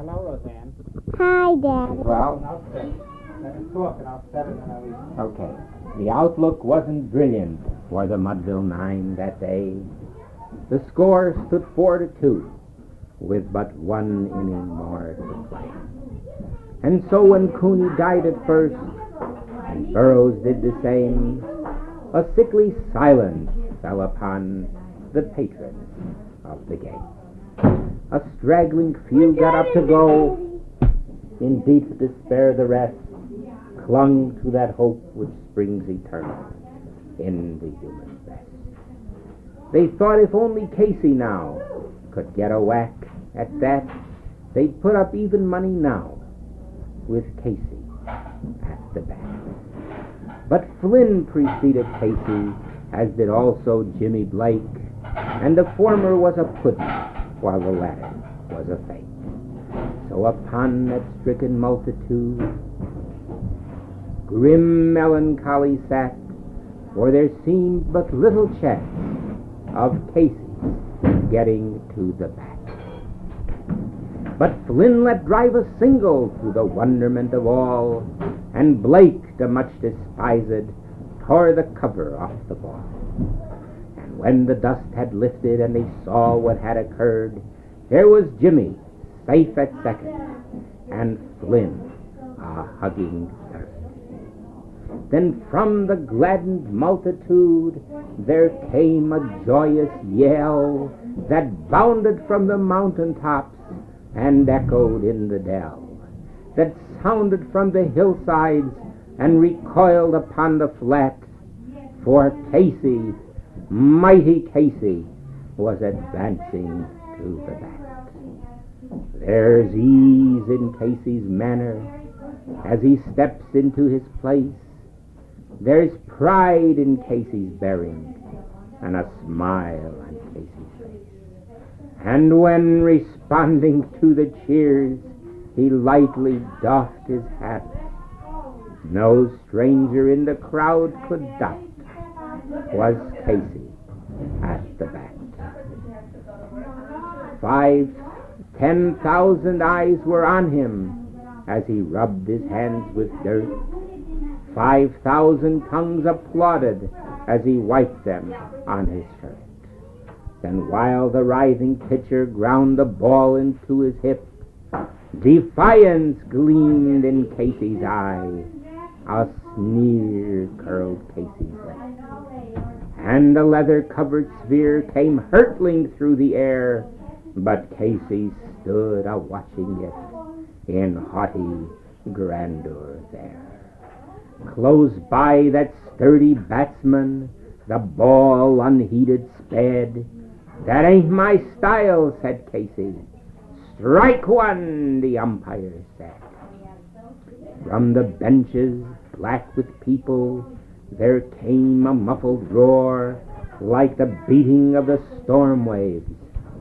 Hello, Roseanne. Hi, Daddy. Well? Let us talk and I'll set it and I'll leave. Okay. The outlook wasn't brilliant for the Mudville Nine that day. The score stood 4-2, with but one inning more to play. And so when Cooney died at first, and Burroughs did the same, a sickly silence fell upon the patrons of the game. A straggling few got up to go. In deep despair the rest clung to that hope which springs eternal in the human breast. They thought if only Casey now could get a whack at that, they'd put up even money now with Casey at the bat. But Flynn preceded Casey, as did also Jimmy Blake, and the former was a pudding, while the latter was a fake. So upon that stricken multitude, grim melancholy sat, for there seemed but little chance of Casey getting to the bat. But Flynn let drive a single to the wonderment of all, and Blake, the much despised, tore the cover off the ball. And when the dust had lifted and they saw what had occurred, there was Jimmy, safe at second, and Flynn, a hugging third. Then from the gladdened multitude there came a joyous yell that bounded from the mountain tops and echoed in the dell, that sounded from the hillsides and recoiled upon the flat, for Casey, mighty Casey, was advancing to the bat. There's ease in Casey's manner as he steps into his place. There's pride in Casey's bearing and a smile on Casey's face. And when responding to the cheers, he lightly doffed his hat, no stranger in the crowd could doubt was Casey at the bat. 5,000-10,000 eyes were on him as he rubbed his hands with dirt. 5,000 tongues applauded as he wiped them on his shirt. Then while the writhing pitcher ground the ball into his hip, defiance gleamed in Casey's eye. A sneer curled Casey's lip. And the leather-covered sphere came hurtling through the air, but Casey stood a-watching it in haughty grandeur there. Close by that sturdy batsman, the ball unheeded sped. "That ain't my style," said Casey. "Strike one," the umpire said. From the benches, black with people, there came a muffled roar, like the beating of the storm waves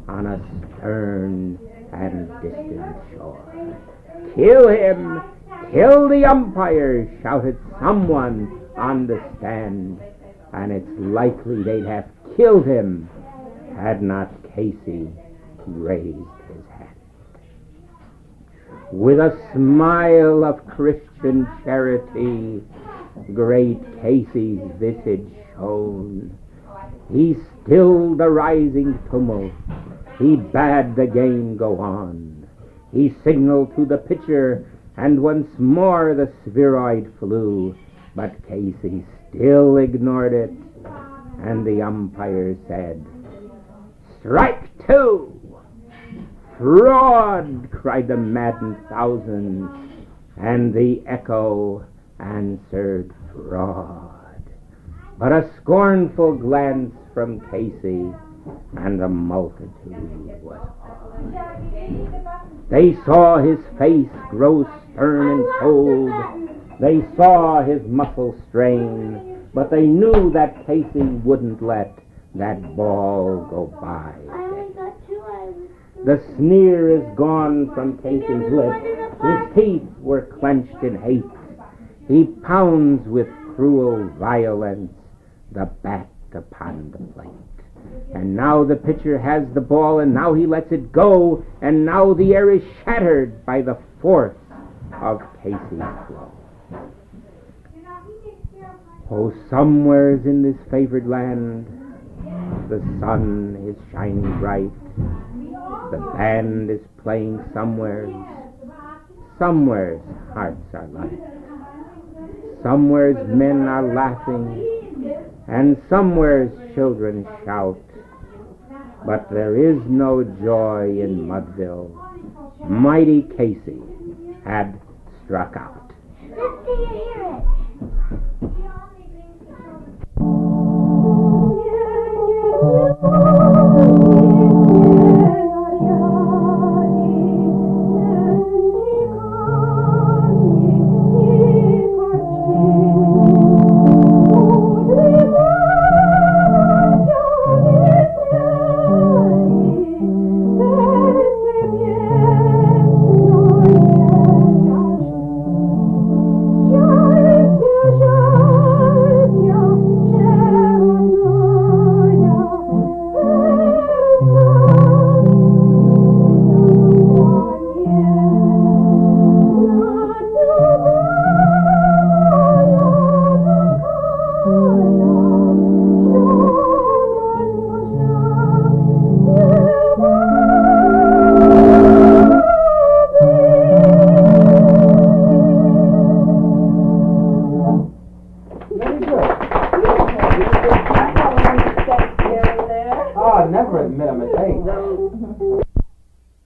on a stern and distant shore. "Kill him! Kill the umpire!" shouted someone on the stand, and it's likely they'd have killed him had not Casey raised his hand. With a smile of Christian charity, great Casey's visage shone. He stilled the rising tumult. He bade the game go on. He signaled to the pitcher, and once more the spheroid flew. But Casey still ignored it, and the umpire said, "Strike two!" "Fraud!" cried the maddened thousands, and the echo answered fraud. But a scornful glance from Casey, and the multitude was awed. They saw his face grow stern and cold. They saw his muscles strain, but they knew that Casey wouldn't let that ball go by. The sneer is gone from Casey's lips. His teeth were clenched in hate. He pounds with cruel violence the bat upon the plate. And now the pitcher has the ball, and now he lets it go, and now the air is shattered by the force of Casey's blow. Oh, somewheres in this favored land, the sun is shining bright. The band is playing somewheres. Somewheres hearts are light. Somewheres men are laughing, and somewheres children shout. But there is no joy in Mudville. Mighty Casey had struck out. Let's see you hear it.